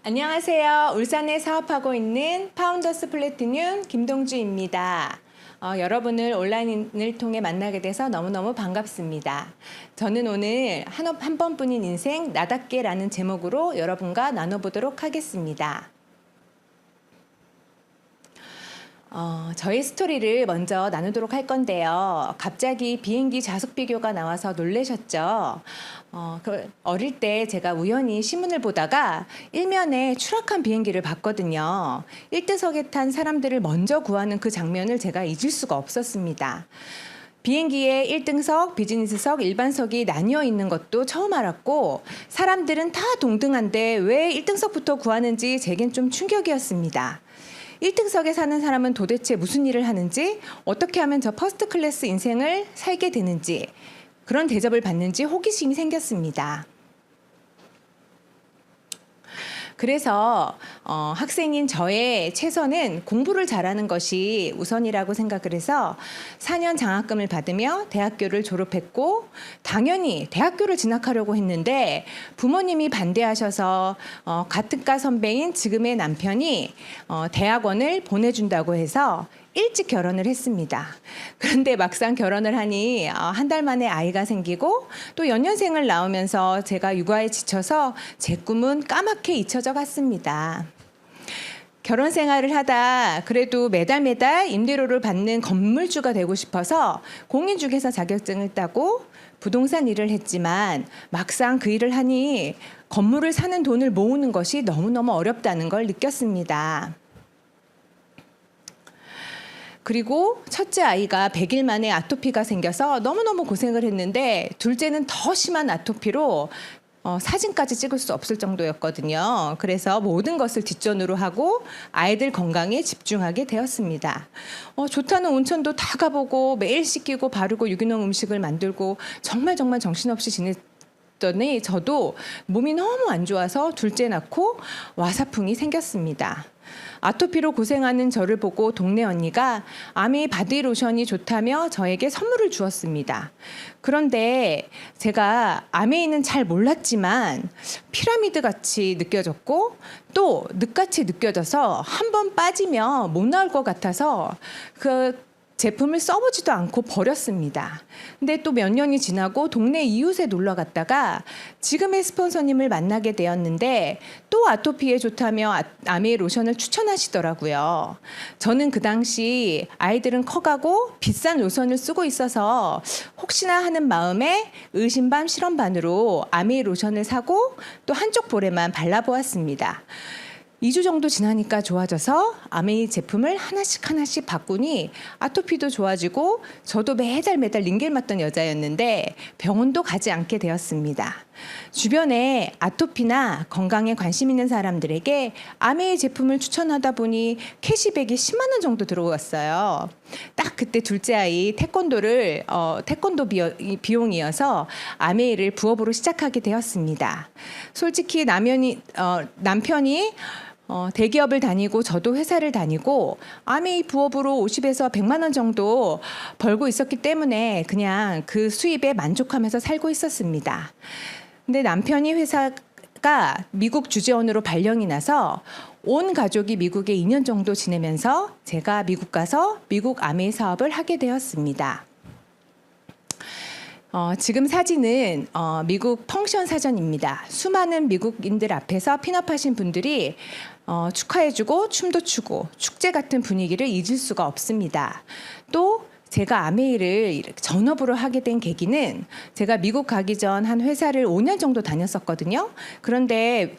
안녕하세요. 울산에 사업하고 있는 파운더스 플래티늄 김동주입니다. 여러분을 온라인을 통해 만나게 돼서 너무너무 반갑습니다. 저는 오늘 한 번뿐인 인생 나답게라는 제목으로 여러분과 나눠보도록 하겠습니다. 저희 스토리를 먼저 나누도록 할 건데요. 갑자기 비행기 좌석 비교가 나와서 놀라셨죠? 어릴 때 제가 우연히 신문을 보다가 일면에 추락한 비행기를 봤거든요. 1등석에 탄 사람들을 먼저 구하는 그 장면을 제가 잊을 수가 없었습니다. 비행기에 1등석, 비즈니스석, 일반석이 나뉘어 있는 것도 처음 알았고 사람들은 다 동등한데 왜 1등석부터 구하는지 제겐 좀 충격이었습니다. 1등석에 사는 사람은 도대체 무슨 일을 하는지, 어떻게 하면 저 퍼스트 클래스 인생을 살게 되는지, 그런 대접을 받는지 호기심이 생겼습니다. 그래서 학생인 저의 최선은 공부를 잘하는 것이 우선이라고 생각을 해서 4년 장학금을 받으며 대학교를 졸업했고, 당연히 대학교를 진학하려고 했는데 부모님이 반대하셔서 같은 과 선배인 지금의 남편이 대학원을 보내준다고 해서 일찍 결혼을 했습니다. 그런데 막상 결혼을 하니 한 달 만에 아이가 생기고 또 연년생을 낳으면서 제가 육아에 지쳐서 제 꿈은 까맣게 잊혀져 갔습니다. 결혼 생활을 하다 그래도 매달 임대료를 받는 건물주가 되고 싶어서 공인중개사 자격증을 따고 부동산 일을 했지만 막상 그 일을 하니 건물을 사는 돈을 모으는 것이 너무너무 어렵다는 걸 느꼈습니다. 그리고 첫째 아이가 100일 만에 아토피가 생겨서 너무너무 고생을 했는데 둘째는 더 심한 아토피로 사진까지 찍을 수 없을 정도였거든요. 그래서 모든 것을 뒷전으로 하고 아이들 건강에 집중하게 되었습니다. 좋다는 온천도 다 가보고 매일 씻기고 바르고 유기농 음식을 만들고 정말 정신없이 지냈더니 저도 몸이 너무 안 좋아서 둘째 낳고 와사풍이 생겼습니다. 아토피로 고생하는 저를 보고 동네 언니가 아메이 바디 로션이 좋다며 저에게 선물을 주었습니다. 그런데 제가 아메이는 잘 몰랐지만 피라미드 같이 느껴졌고 또 늪같이 느껴져서 한 번 빠지면 못 나올 것 같아서 그 제품을 써보지도 않고 버렸습니다. 근데 또 몇 년이 지나고 동네 이웃에 놀러 갔다가 지금의 스폰서님을 만나게 되었는데 또 아토피에 좋다며 아메이 로션을 추천하시더라고요. 저는 그 당시 아이들은 커가고 비싼 로션을 쓰고 있어서 혹시나 하는 마음에 의심반 실험반으로 아메이 로션을 사고 또 한쪽 볼에만 발라보았습니다. 2주 정도 지나니까 좋아져서 아메이 제품을 하나씩 바꾸니 아토피도 좋아지고 저도 매달 링겔 맞던 여자였는데 병원도 가지 않게 되었습니다. 주변에 아토피나 건강에 관심 있는 사람들에게 아메이 제품을 추천하다 보니 캐시백이 10만 원 정도 들어왔어요. 딱 그때 둘째 아이 태권도 비용이어서 아메이를 부업으로 시작하게 되었습니다. 솔직히 남편이 대기업을 다니고 저도 회사를 다니고 아메이 부업으로 50에서 100만 원 정도 벌고 있었기 때문에 그냥 그 수입에 만족하면서 살고 있었습니다. 근데 남편이 회사가 미국 주재원으로 발령이 나서 온 가족이 미국에 2년 정도 지내면서 제가 미국 가서 미국 아메이 사업을 하게 되었습니다. 지금 사진은 미국 펑션 사전입니다. 수많은 미국인들 앞에서 핀업하신 분들이 축하해주고 춤도 추고 축제 같은 분위기를 잊을 수가 없습니다. 또 제가 아메이를 전업으로 하게 된 계기는 제가 미국 가기 전 한 회사를 5년 정도 다녔었거든요. 그런데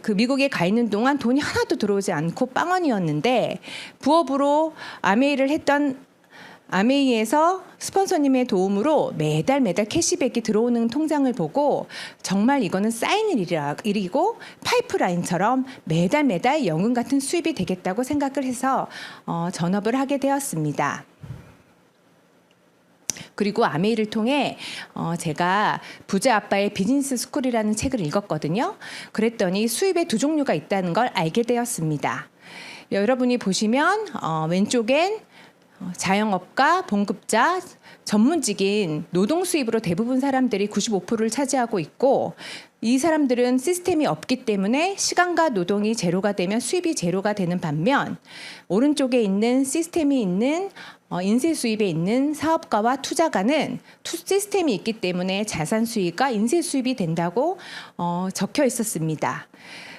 그 미국에 가 있는 동안 돈이 하나도 들어오지 않고 빵원이었는데 부업으로 아메이를 했던 아메이에서 스폰서님의 도움으로 매달 캐시백이 들어오는 통장을 보고 정말 이거는 쌓이는 일이고 파이프라인처럼 매달 연금 같은 수입이 되겠다고 생각을 해서 전업을 하게 되었습니다. 그리고 아메이를 통해 제가 부자 아빠의 비즈니스 스쿨이라는 책을 읽었거든요. 그랬더니 수입의 두 종류가 있다는 걸 알게 되었습니다. 여러분이 보시면 왼쪽엔 자영업가, 봉급자, 전문직인 노동 수입으로 대부분 사람들이 95%를 차지하고 있고 이 사람들은 시스템이 없기 때문에 시간과 노동이 제로가 되면 수입이 제로가 되는 반면 오른쪽에 있는 시스템이 있는 인쇄 수입에 있는 사업가와 투자가는 시스템이 있기 때문에 자산 수익과 인쇄 수입이 된다고 적혀 있었습니다.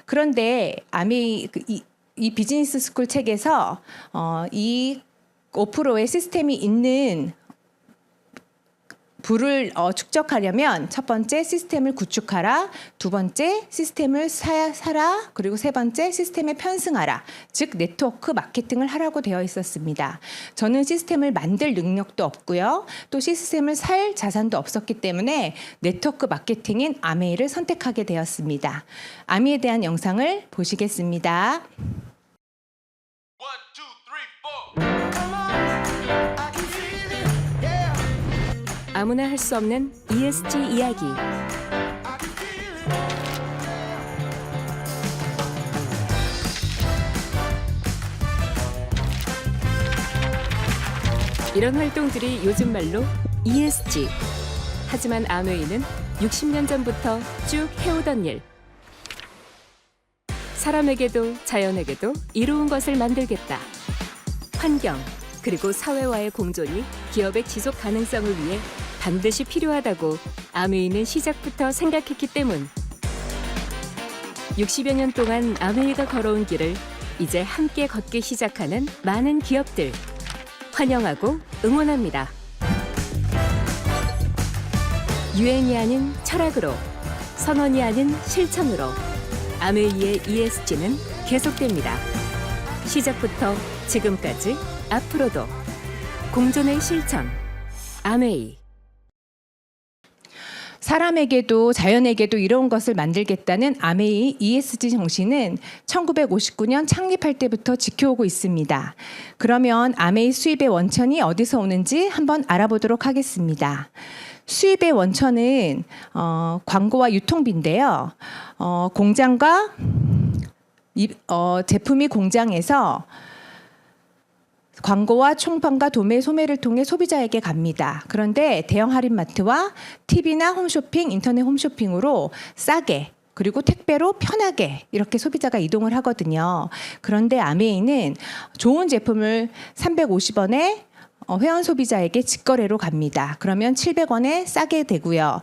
그런데 이 비즈니스 스쿨 책에서 이 5%의 시스템이 있는 부를 축적하려면 첫 번째 시스템을 구축하라, 두 번째 시스템을 사라, 그리고 세 번째 시스템에 편승하라, 즉 네트워크 마케팅을 하라고 되어 있었습니다. 저는 시스템을 만들 능력도 없고요, 또 시스템을 살 자산도 없었기 때문에 네트워크 마케팅인 아메이를 선택하게 되었습니다. 아메이에 대한 영상을 보시겠습니다. 아무나 할 수 없는 ESG 이야기. 이런 활동들이 요즘 말로 ESG. 하지만 아메이는 60년 전부터 쭉 해오던 일. 사람에게도 자연에게도 이로운 것을 만들겠다. 환경, 그리고 사회와의 공존이 기업의 지속 가능성을 위해 반드시 필요하다고 아메이는 시작부터 생각했기 때문. 60여 년 동안 아메이가 걸어온 길을 이제 함께 걷기 시작하는 많은 기업들. 환영하고 응원합니다. 유행이 아닌 철학으로, 선언이 아닌 실천으로 아메이의 ESG는 계속됩니다. 시작부터 지금까지, 앞으로도 공존의 실천, 아메이. 사람에게도 자연에게도 이로운 것을 만들겠다는 아메이 ESG 정신은 1959년 창립할 때부터 지켜오고 있습니다. 그러면 아메이 수입의 원천이 어디서 오는지 한번 알아보도록 하겠습니다. 수입의 원천은 광고와 유통비인데요. 공장과 제품이 공장에서 광고와 총판과 도매, 소매를 통해 소비자에게 갑니다. 그런데 대형 할인마트와 TV나 홈쇼핑, 인터넷 홈쇼핑으로 싸게 그리고 택배로 편하게 이렇게 소비자가 이동을 하거든요. 그런데 아메이는 좋은 제품을 350원에 회원 소비자에게 직거래로 갑니다. 그러면 700원에 싸게 되고요.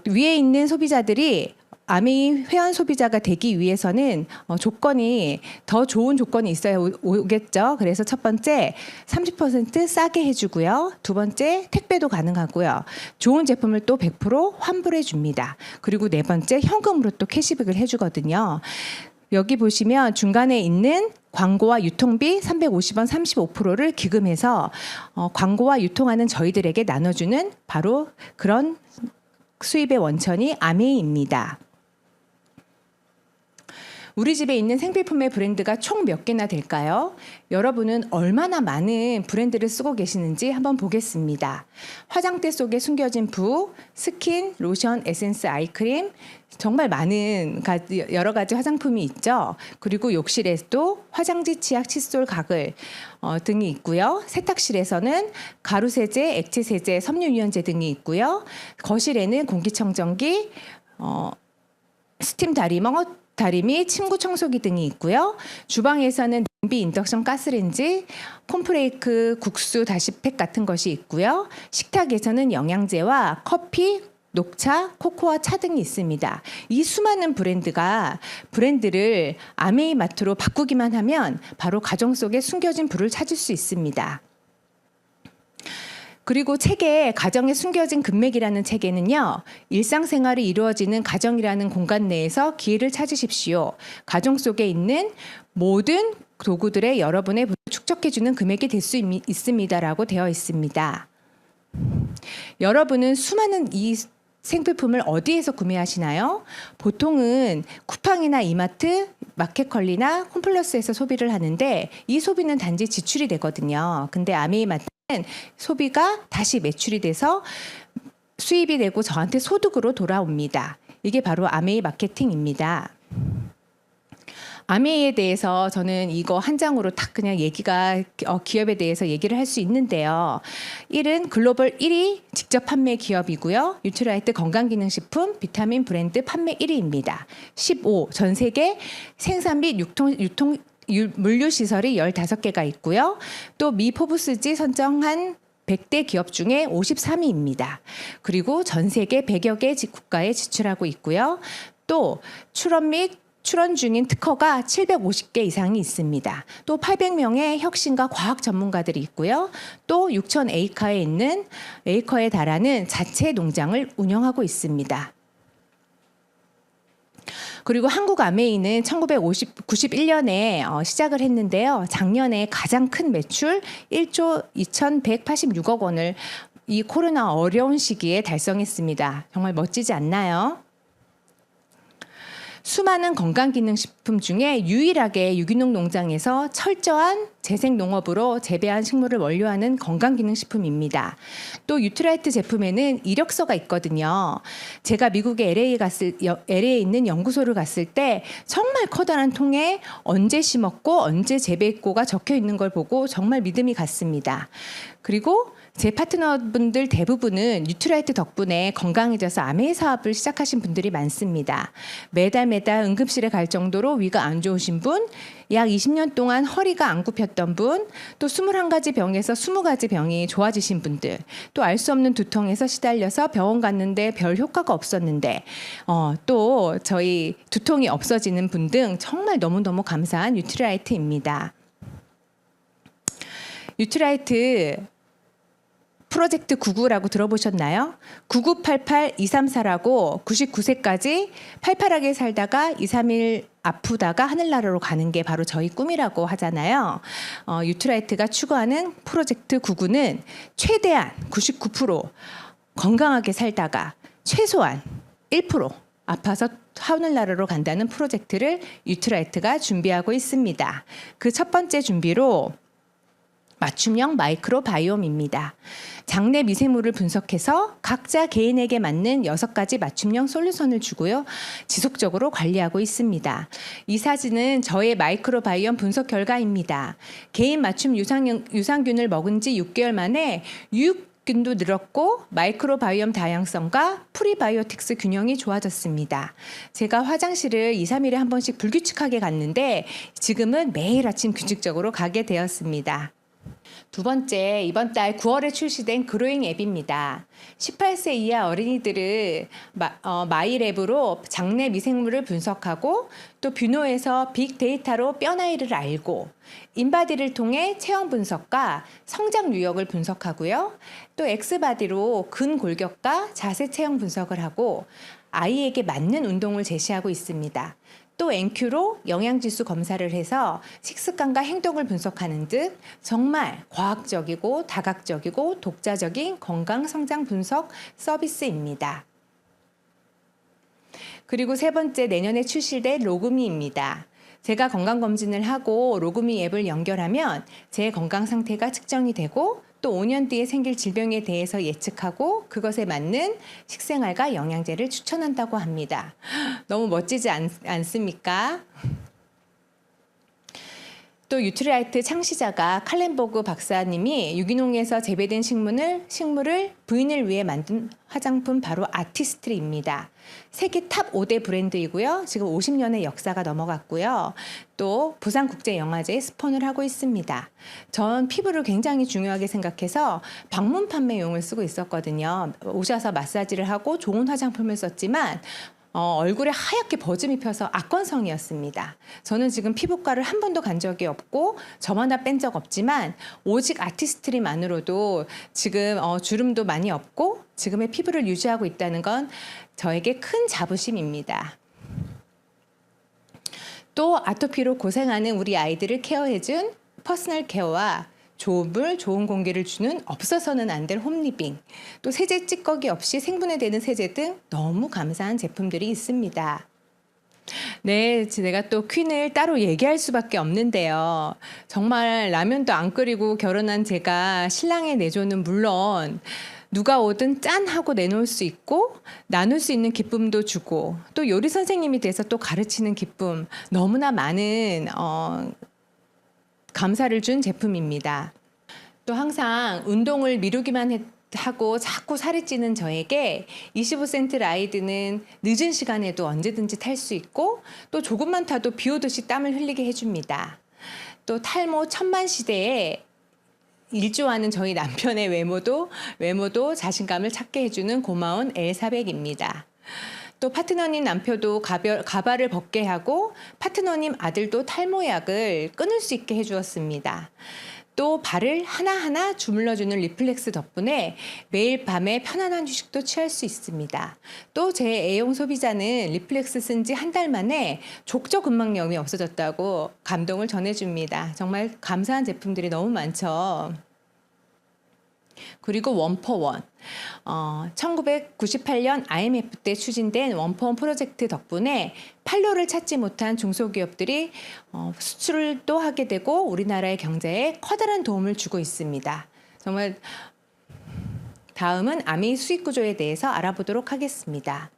위에 있는 소비자들이 아메이 회원 소비자가 되기 위해서는 조건이 더 좋은 조건이 있어야 오겠죠. 그래서 첫 번째 30% 싸게 해주고요. 두 번째 택배도 가능하고요. 좋은 제품을 또 100% 환불해 줍니다. 그리고 네 번째 현금으로 또 캐시백을 해주거든요. 여기 보시면 중간에 있는 광고와 유통비 350원 35%를 기금해서 광고와 유통하는 저희들에게 나눠주는 바로 그런 수입의 원천이 아메이입니다. 우리 집에 있는 생필품의 브랜드가 총 몇 개나 될까요? 여러분은 얼마나 많은 브랜드를 쓰고 계시는지 한번 보겠습니다. 화장대 속에 숨겨진 부, 스킨, 로션, 에센스, 아이크림, 정말 많은 여러 가지 화장품이 있죠. 그리고 욕실에도 화장지, 치약, 칫솔, 가글 등이 있고요. 세탁실에서는 가루 세제, 액체 세제, 섬유 유연제 등이 있고요. 거실에는 공기청정기, 스팀 다리미, 침구 청소기 등이 있고요. 주방에서는 냄비, 인덕션 가스레인지, 콘프레이크, 국수, 다시팩 같은 것이 있고요. 식탁에서는 영양제와 커피, 녹차, 코코아, 차 등이 있습니다. 이 수많은 브랜드를 아메이 마트로 바꾸기만 하면 바로 가정 속에 숨겨진 부를 찾을 수 있습니다. 그리고 책에 가정에 숨겨진 금맥이라는 책에는요. 일상생활이 이루어지는 가정이라는 공간 내에서 기회를 찾으십시오. 가정 속에 있는 모든 도구들의 여러분의 부를 축적해주는 금액이 될 수 있습니다라고 되어 있습니다. 여러분은 수많은 이 생필품을 어디에서 구매하시나요? 보통은 쿠팡이나 이마트, 마켓컬리나 홈플러스에서 소비를 하는데 이 소비는 단지 지출이 되거든요. 근데 아메이 마트는 소비가 다시 매출이 돼서 수입이 되고 저한테 소득으로 돌아옵니다. 이게 바로 아메이 마케팅입니다. 아메이에 대해서 저는 이거 한 장으로 딱 그냥 기업에 대해서 얘기를 할 수 있는데요. 1은 글로벌 1위 직접 판매 기업이고요. 뉴트라이트 건강기능식품 비타민 브랜드 판매 1위입니다. 15. 전 세계 생산 및 유통 물류시설이 15개가 있고요. 또 미 포브스지 선정한 100대 기업 중에 53위입니다. 그리고 전 세계 100여 개 국가에 지출하고 있고요. 또 출원 중인 특허가 750개 이상이 있습니다. 또 800명의 혁신과 과학 전문가들이 있고요. 또 6천 에이커에 달하는 자체 농장을 운영하고 있습니다. 그리고 한국 아메이는 1991년에 시작을 했는데요. 작년에 가장 큰 매출 1조 2,186억 원을 이 코로나 어려운 시기에 달성했습니다. 정말 멋지지 않나요? 수많은 건강기능식품 중에 유일하게 유기농 농장에서 철저한 재생농업으로 재배한 식물을 원료하는 건강기능식품입니다. 또 뉴트라이트 제품에는 이력서가 있거든요. 제가 미국의 LA에 있는 연구소를 갔을 때 정말 커다란 통에 언제 심었고 언제 재배했고가 적혀 있는 걸 보고 정말 믿음이 갔습니다. 그리고 제 파트너분들 대부분은 뉴트라이트 덕분에 건강해져서 아메이 사업을 시작하신 분들이 많습니다. 매달 응급실에 갈 정도로 위가 안 좋으신 분, 약 20년 동안 허리가 안 굽혔던 분, 또 21가지 병에서 20가지 병이 좋아지신 분들, 또 알 수 없는 두통에서 시달려서 병원 갔는데 별 효과가 없었는데 또 저희 두통이 없어지는 분 등 정말 너무너무 감사한 뉴트라이트입니다. 뉴트라이트 프로젝트 99라고 들어보셨나요? 9988234라고 99세까지 팔팔하게 살다가 2, 3일 아프다가 하늘나라로 가는 게 바로 저희 꿈이라고 하잖아요. 뉴트라이트가 추구하는 프로젝트 99는 최대한 99% 건강하게 살다가 최소한 1% 아파서 하늘나라로 간다는 프로젝트를 뉴트라이트가 준비하고 있습니다. 그 첫 번째 준비로 맞춤형 마이크로바이옴입니다. 장내 미생물을 분석해서 각자 개인에게 맞는 6가지 맞춤형 솔루션을 주고요. 지속적으로 관리하고 있습니다. 이 사진은 저의 마이크로바이옴 분석 결과입니다. 개인 맞춤 유산균을 먹은 지 6개월 만에 균도 늘었고 마이크로바이옴 다양성과 프리바이오틱스 균형이 좋아졌습니다. 제가 화장실을 2, 3일에 한 번씩 불규칙하게 갔는데 지금은 매일 아침 규칙적으로 가게 되었습니다. 두 번째, 이번 달 9월에 출시된 그로잉 앱입니다. 18세 이하 어린이들을 마이랩으로 장내 미생물을 분석하고 또 뷰노에서 빅데이터로 뼈 나이를 알고 인바디를 통해 체형 분석과 성장 유형을 분석하고요. 또 엑스바디로 근골격과 자세 체형 분석을 하고 아이에게 맞는 운동을 제시하고 있습니다. 또 NQ로 영양지수 검사를 해서 식습관과 행동을 분석하는 듯 정말 과학적이고 다각적이고 독자적인 건강 성장 분석 서비스입니다. 그리고 세 번째, 내년에 출시될 로그미입니다. 제가 건강검진을 하고 로그미 앱을 연결하면 제 건강 상태가 측정이 되고 또 5년 뒤에 생길 질병에 대해서 예측하고 그것에 맞는 식생활과 영양제를 추천한다고 합니다. 너무 멋지지 않습니까? 또 뉴트라이트 창시자가 칼렌버그 박사님이 유기농에서 재배된 식물을 부인을 위해 만든 화장품 바로 아티스트리입니다. 세계 탑 5대 브랜드이고요. 지금 50년의 역사가 넘어갔고요. 또 부산국제영화제에 스폰을 하고 있습니다. 전 피부를 굉장히 중요하게 생각해서 방문 판매용을 쓰고 있었거든요. 오셔서 마사지를 하고 좋은 화장품을 썼지만 얼굴에 하얗게 버짐이 펴서 악건성이었습니다. 저는 지금 피부과를 한 번도 간 적이 없고 점 하나 뺀 적 없지만 오직 아티스트리만으로도 지금 주름도 많이 없고 지금의 피부를 유지하고 있다는 건 저에게 큰 자부심입니다. 또 아토피로 고생하는 우리 아이들을 케어해준 퍼스널 케어와 좋은 물, 좋은 공기를 주는 없어서는 안 될 홈리빙, 또 세제 찌꺼기 없이 생분해되는 세제 등 너무 감사한 제품들이 있습니다. 네, 내가 또 퀸을 따로 얘기할 수밖에 없는데요. 정말 라면도 안 끓이고 결혼한 제가 신랑의 내조는 물론 누가 오든 짠 하고 내놓을 수 있고 나눌 수 있는 기쁨도 주고 또 요리 선생님이 돼서 또 가르치는 기쁨 너무나 많은 감사를 준 제품입니다. 또 항상 운동을 미루기만 하고 자꾸 살이 찌는 저에게 25센트 라이드는 늦은 시간에도 언제든지 탈 수 있고 또 조금만 타도 비 오듯이 땀을 흘리게 해줍니다. 또 탈모 천만 시대에 일조하는 저희 남편의 외모도 자신감을 찾게 해주는 고마운 L400입니다. 또 파트너님 남편도 가발을 벗게 하고 파트너님 아들도 탈모약을 끊을 수 있게 해주었습니다. 또 발을 하나하나 주물러주는 리플렉스 덕분에 매일 밤에 편안한 휴식도 취할 수 있습니다. 또 제 A용 소비자는 리플렉스 쓴 지 한 달 만에 족저근막염이 없어졌다고 감동을 전해줍니다. 정말 감사한 제품들이 너무 많죠. 그리고 원포원 1998년 IMF 때 추진된 원포원 프로젝트 덕분에 판로를 찾지 못한 중소기업들이 수출도 하게 되고 우리나라의 경제에 커다란 도움을 주고 있습니다. 정말 다음은 아메이 수익 구조에 대해서 알아보도록 하겠습니다.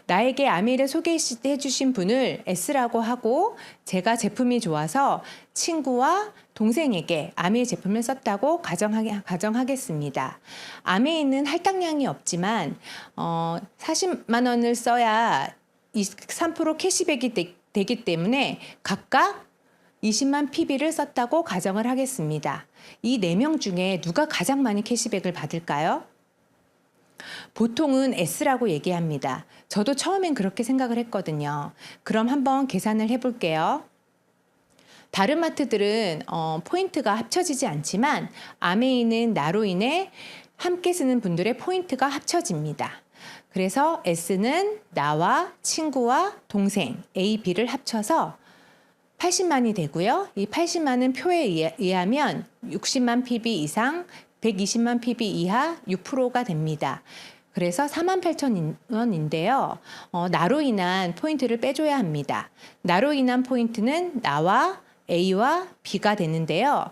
나에게 아메이를 소개해 주신 분을 S라고 하고 제가 제품이 좋아서 친구와 동생에게 아메이 제품을 썼다고 가정하겠습니다. 아메이는 할당량이 없지만 40만 원을 써야 3% 캐시백이 되기 때문에 각각 20만 PB를 썼다고 가정을 하겠습니다. 이 4명 중에 누가 가장 많이 캐시백을 받을까요? 보통은 S라고 얘기합니다. 저도 처음엔 그렇게 생각을 했거든요. 그럼 한번 계산을 해볼게요. 다른 마트들은 포인트가 합쳐지지 않지만 아메이는 나로 인해 함께 쓰는 분들의 포인트가 합쳐집니다. 그래서 S는 나와 친구와 동생 A, B를 합쳐서 80만이 되고요. 이 80만은 표에 의하면 60만 PB 이상 120만 PB 이하 6%가 됩니다. 그래서 48,000원인데요. 나로 인한 포인트를 빼줘야 합니다. 나로 인한 포인트는 나와 A와 B가 되는데요.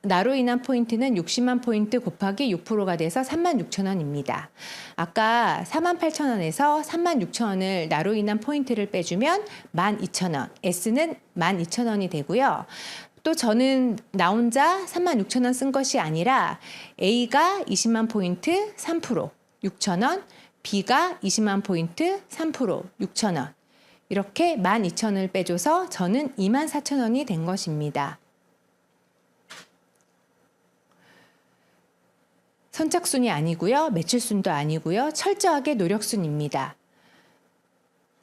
나로 인한 포인트는 60만 포인트 곱하기 6%가 돼서 36,000원입니다. 아까 48,000원에서 36,000원을 나로 인한 포인트를 빼주면 12,000원, S는 12,000원이 되고요. 또 저는 나 혼자 36,000원 쓴 것이 아니라 A가 20만 포인트 3%, 6,000원, B가 20만 포인트 3%, 6,000원. 이렇게 12,000원을 빼줘서 저는 24,000원이 된 것입니다. 선착순이 아니고요. 매출순도 아니고요. 철저하게 노력순입니다.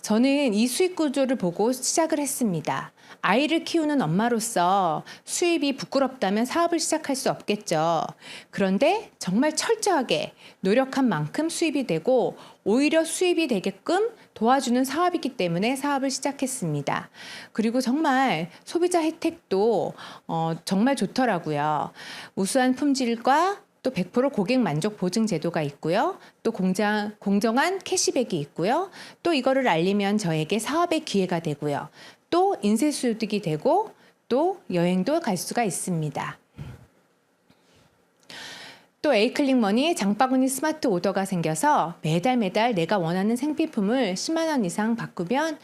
저는 이 수익 구조를 보고 시작을 했습니다. 아이를 키우는 엄마로서 수입이 부끄럽다면 사업을 시작할 수 없겠죠. 그런데 정말 철저하게 노력한 만큼 수입이 되고 오히려 수입이 되게끔 도와주는 사업이기 때문에 사업을 시작했습니다. 그리고 정말 소비자 혜택도 정말 좋더라고요. 우수한 품질과 또 100% 고객 만족 보증 제도가 있고요. 또 공정한 캐시백이 있고요. 또 이거를 알리면 저에게 사업의 기회가 되고요. 또 인쇄소득이 되고 또 여행도 갈 수가 있습니다. 또 에이클릭머니 장바구니 스마트 오더가 생겨서 매달 내가 원하는 생필품을 10만 원 이상 바꾸면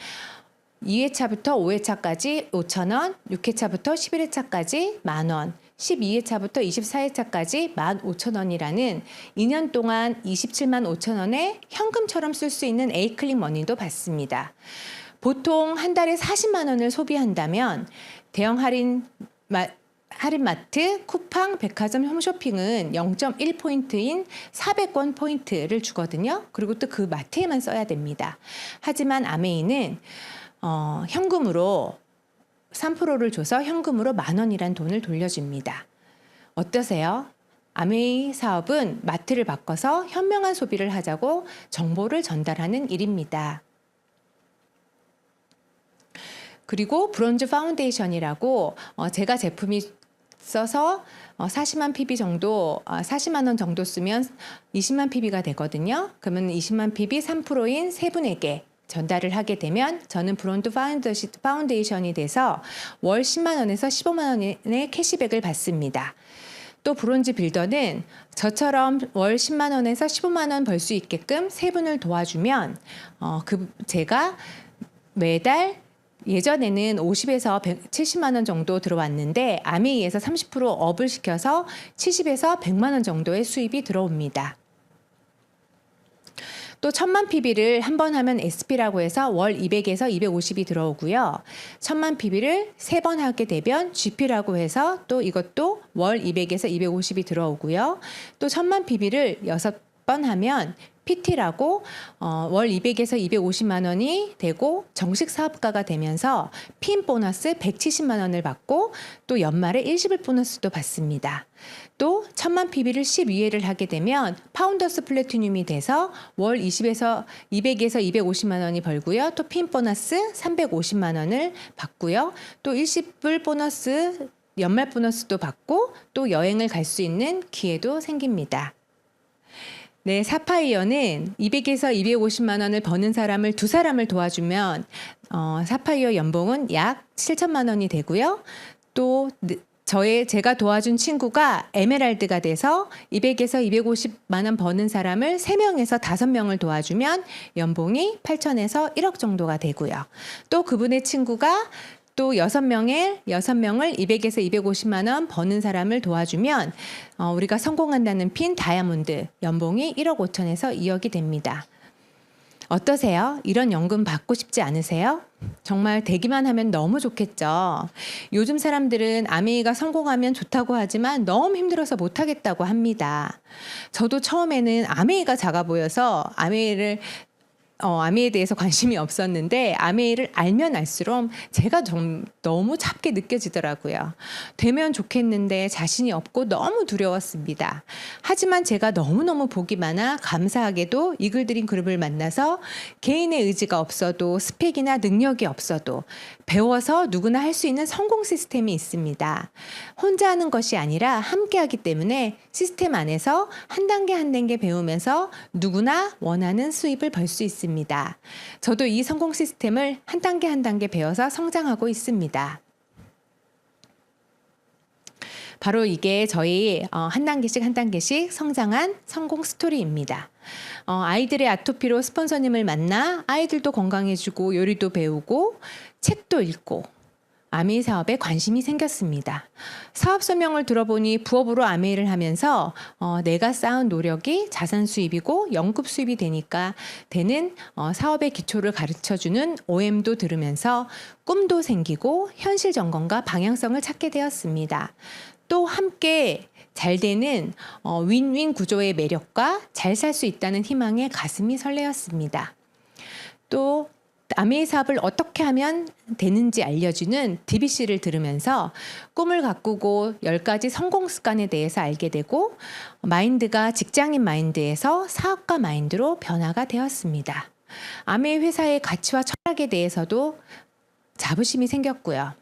2회차부터 5회차까지 5,000원, 6회차부터 11회차까지 만원, 12회차부터 24회차까지 15,000원이라는 2년 동안 27만 5천원에 현금처럼 쓸 수 있는 에이클릭 머니도 받습니다. 보통 한 달에 40만 원을 소비한다면 대형 할인마트, 쿠팡, 백화점 홈쇼핑은 0.1포인트인 400원 포인트를 주거든요. 그리고 또 그 마트에만 써야 됩니다. 하지만 아메이는 현금으로 3%를 줘서 현금으로 10,000원이란 돈을 돌려줍니다. 어떠세요? 아메이 사업은 마트를 바꿔서 현명한 소비를 하자고 정보를 전달하는 일입니다. 그리고 브론즈 파운데이션이라고 제가 제품이 써서 40만 PB 정도, 40만 원 정도 쓰면 20만 PB가 되거든요. 그러면 20만 PB 3%인 세 분에게 전달을 하게 되면 저는 브론즈 파운데이션이 돼서 월 10만 원에서 15만 원의 캐시백을 받습니다. 또 브론즈 빌더는 저처럼 월 10만 원에서 15만 원 벌 수 있게끔 세 분을 도와주면 제가 매달 예전에는 50에서 70만 원 정도 들어왔는데 아메이에서 30% 업을 시켜서 70에서 100만 원 정도의 수입이 들어옵니다. 또 1000만 PB를 한 번 하면 SP라고 해서 월 200에서 250이 들어오고요. 1000만 PB를 3번 하게 되면 GP라고 해서 또 이것도 월 200에서 250이 들어오고요. 또 1000만 PB를 6번 하면 PT라고 월 200에서 250만 원이 되고 정식 사업가가 되면서 핀 보너스 170만 원을 받고 또 연말에 일시불 보너스도 받습니다. 또 1000만 PB를 12회를 하게 되면 파운더스 플래티늄이 돼서 월 200에서 250만 원이 벌고요. 또 핀 보너스 350만 원을 받고요. 또 일시불 보너스 연말 보너스도 받고 또 여행을 갈 수 있는 기회도 생깁니다. 네, 사파이어는 200에서 250만 원을 버는 사람을 2사람을 도와주면 사파이어 연봉은 약 7천만 원이 되고요. 또 제가 도와준 친구가 에메랄드가 돼서 200에서 250만 원 버는 사람을 3명에서 5명을 도와주면 연봉이 8천에서 1억 정도가 되고요. 또 그분의 친구가 또 6명을 200에서 250만 원 버는 사람을 도와주면 우리가 성공한다는 핀 다이아몬드 연봉이 1억 5천에서 2억이 됩니다. 어떠세요? 이런 연금 받고 싶지 않으세요? 정말 되기만 하면 너무 좋겠죠. 요즘 사람들은 아메이가 성공하면 좋다고 하지만 너무 힘들어서 못하겠다고 합니다. 저도 처음에는 아메이가 작아 보여서 아메이에 대해서 관심이 없었는데 아메이를 알면 알수록 제가 너무 작게 느껴지더라고요. 되면 좋겠는데 자신이 없고 너무 두려웠습니다. 하지만 제가 너무너무 복이 많아 감사하게도 이글드림 그룹을 만나서 개인의 의지가 없어도 스펙이나 능력이 없어도 배워서 누구나 할 수 있는 성공 시스템이 있습니다. 혼자 하는 것이 아니라 함께 하기 때문에 시스템 안에서 한 단계 한 단계 배우면서 누구나 원하는 수입을 벌 수 있습니다. 저도 이 성공 시스템을 한 단계 한 단계 배워서 성장하고 있습니다. 바로 이게 저희 한 단계씩 한 단계씩 성장한 성공 스토리입니다. 아이들의 아토피로 스폰서님을 만나 아이들도 건강해지고 요리도 배우고 책도 읽고 아메이 사업에 관심이 생겼습니다. 사업 설명을 들어보니 부업으로 아메이를 하면서 내가 쌓은 노력이 자산 수입이고 연급 수입이 되니까 되는 사업의 기초를 가르쳐주는 OM도 들으면서 꿈도 생기고 현실 점검과 방향성을 찾게 되었습니다. 또 함께 잘 되는 윈윈 구조의 매력과 잘 살 수 있다는 희망에 가슴이 설레었습니다. 또 아메이 사업을 어떻게 하면 되는지 알려주는 DBC를 들으면서 꿈을 가꾸고 10가지 성공 습관에 대해서 알게 되고 마인드가 직장인 마인드에서 사업가 마인드로 변화가 되었습니다. 아메이 회사의 가치와 철학에 대해서도 자부심이 생겼고요.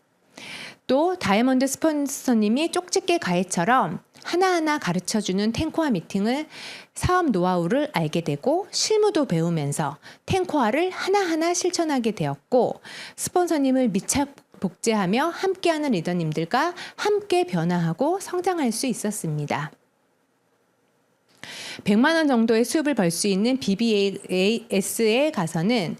또 다이아몬드 스폰서님이 쪽집게 가해처럼 하나하나 가르쳐주는 탱코아 미팅을 사업 노하우를 알게 되고 실무도 배우면서 탱코아를 하나하나 실천하게 되었고 스폰서님을 미착 복제하며 함께하는 리더님들과 함께 변화하고 성장할 수 있었습니다. 100만 원 정도의 수입을 벌 수 있는 BBS에 가서는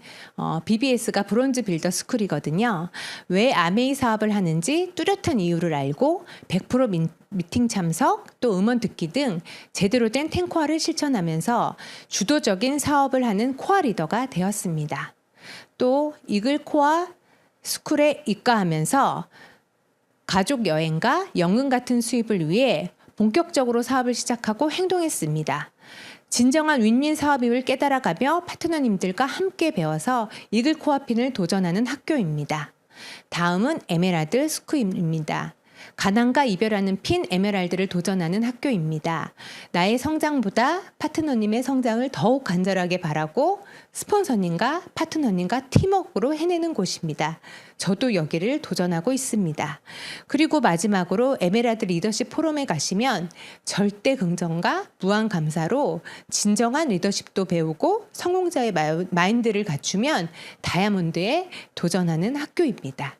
BBS가 브론즈 빌더 스쿨이거든요. 왜 아메이 사업을 하는지 뚜렷한 이유를 알고 100% 미팅 참석, 또 음원 듣기 등 제대로 된 탱코아를 실천하면서 주도적인 사업을 하는 코아 리더가 되었습니다. 또 이글 코아 스쿨에 입가하면서 가족 여행과 연금 같은 수입을 위해 본격적으로 사업을 시작하고 행동했습니다. 진정한 윈윈 사업임을 깨달아가며 파트너님들과 함께 배워서 이글 코아핀을 도전하는 학교입니다. 다음은 에메랄드 스쿨입니다. 가난과 이별하는 핀 에메랄드를 도전하는 학교입니다. 나의 성장보다 파트너님의 성장을 더욱 간절하게 바라고 스폰서님과 파트너님과 팀워크로 해내는 곳입니다. 저도 여기를 도전하고 있습니다. 그리고 마지막으로 에메랄드 리더십 포럼에 가시면 절대 긍정과 무한 감사로 진정한 리더십도 배우고 성공자의 마인드를 갖추면 다이아몬드에 도전하는 학교입니다.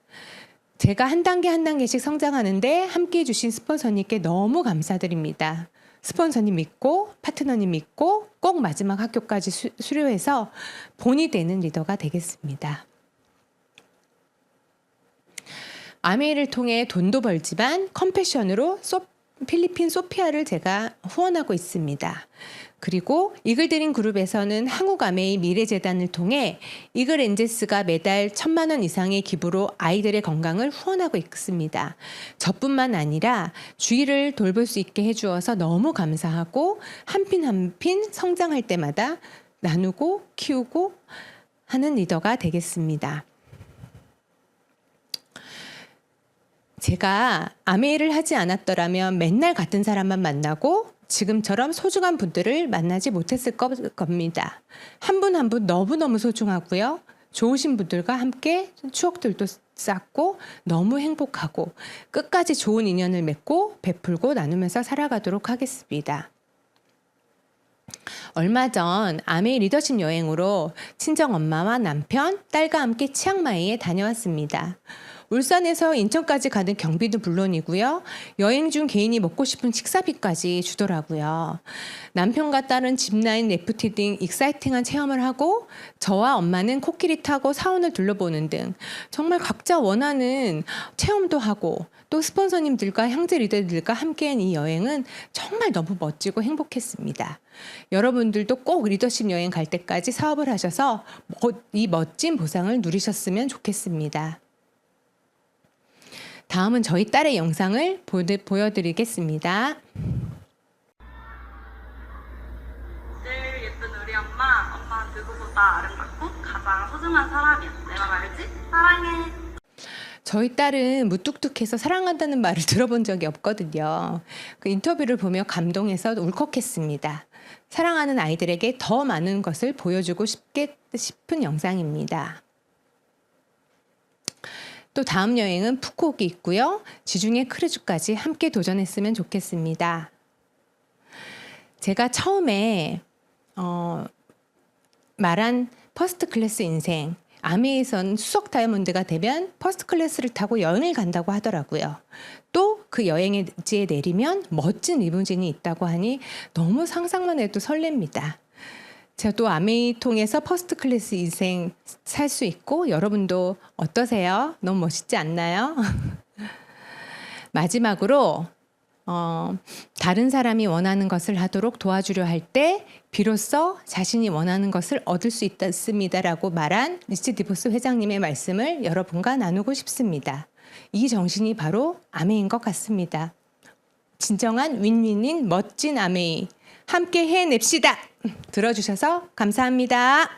제가 한 단계 한 단계씩 성장하는데 함께해 주신 스폰서님께 너무 감사드립니다. 스폰서님 믿고 파트너님 믿고 꼭 마지막 학교까지 수료해서 본이 되는 리더가 되겠습니다. 아메이를 통해 돈도 벌지만 컴패션으로 필리핀 소피아를 제가 후원하고 있습니다. 그리고 이글드림 그룹에서는 한국아메이 미래재단을 통해 이글엔젤스가 매달 1,000만 원 이상의 기부로 아이들의 건강을 후원하고 있습니다. 저뿐만 아니라 주위를 돌볼 수 있게 해주어서 너무 감사하고 한 핀 한 핀 성장할 때마다 나누고 키우고 하는 리더가 되겠습니다. 제가 아메이를 하지 않았더라면 맨날 같은 사람만 만나고 지금처럼 소중한 분들을 만나지 못했을 겁니다. 한 분 한 분 너무너무 소중하고요. 좋으신 분들과 함께 추억들도 쌓고 너무 행복하고 끝까지 좋은 인연을 맺고 베풀고 나누면서 살아가도록 하겠습니다. 얼마 전 아메이 리더십 여행으로 친정엄마와 남편, 딸과 함께 치앙마이에 다녀왔습니다. 울산에서 인천까지 가는 경비도 물론이고요. 여행 중 개인이 먹고 싶은 식사비까지 주더라고요. 남편과 딸은 짚라인, 래프팅 등 익사이팅한 체험을 하고 저와 엄마는 코끼리 타고 사원을 둘러보는 등 정말 각자 원하는 체험도 하고 또 스폰서님들과 형제 리더들과 함께한 이 여행은 정말 너무 멋지고 행복했습니다. 여러분들도 꼭 리더십 여행 갈 때까지 사업을 하셔서 이 멋진 보상을 누리셨으면 좋겠습니다. 다음은 저희 딸의 영상을 보여드리겠습니다. 제일 예쁜 우리 엄마 누구보다 아름답고 가장 소중한 사람이야. 내 말 알지? 사랑해. 저희 딸은 무뚝뚝해서 사랑한다는 말을 들어본 적이 없거든요. 그 인터뷰를 보며 감동해서 울컥했습니다. 사랑하는 아이들에게 더 많은 것을 보여주고 싶은 영상입니다. 또 다음 여행은 푸꾸옥이 있고요. 지중해 크루즈까지 함께 도전했으면 좋겠습니다. 제가 처음에 말한 퍼스트 클래스 인생, 아메이에선 수석 다이아몬드가 되면 퍼스트 클래스를 타고 여행을 간다고 하더라고요. 또 그 여행지에 내리면 멋진 리무진이 있다고 하니 너무 상상만 해도 설렙니다. 저도 아메이 통해서 퍼스트 클래스 인생 살 수 있고 여러분도 어떠세요? 너무 멋있지 않나요? 마지막으로 다른 사람이 원하는 것을 하도록 도와주려 할 때 비로소 자신이 원하는 것을 얻을 수 있습니다라고 말한 리치 디보스 회장님의 말씀을 여러분과 나누고 싶습니다. 이 정신이 바로 아메이인 것 같습니다. 진정한 윈윈인 멋진 아메이 함께 해냅시다. 들어주셔서 감사합니다.